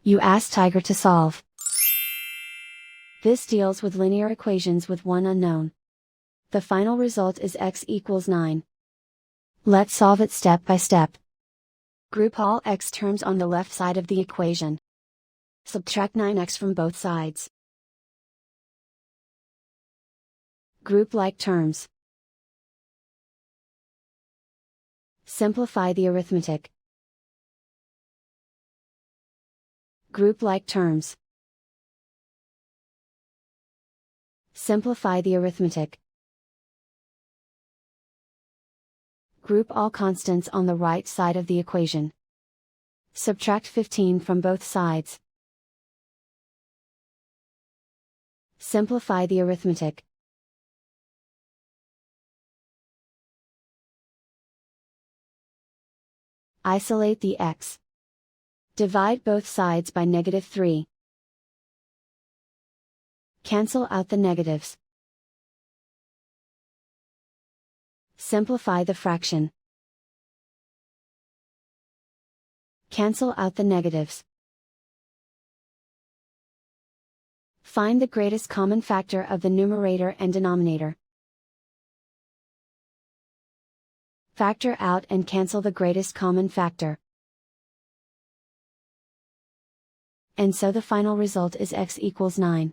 You ask Tiger to solve. This deals with linear equations with one unknown. The final result is x equals 9. Let's solve it step by step. Group all x terms on the left side of the equation. Subtract 9x from both sides. Group like terms. Simplify the arithmetic. Group like terms. Simplify the arithmetic. Group all constants on the right side of the equation. Subtract 15 from both sides. Simplify the arithmetic. Isolate the x. Divide both sides by -3. Cancel out the negatives. Simplify the fraction. Cancel out the negatives. Find the greatest common factor of the numerator and denominator. Factor out and cancel the greatest common factor. And so the final result is x equals 9.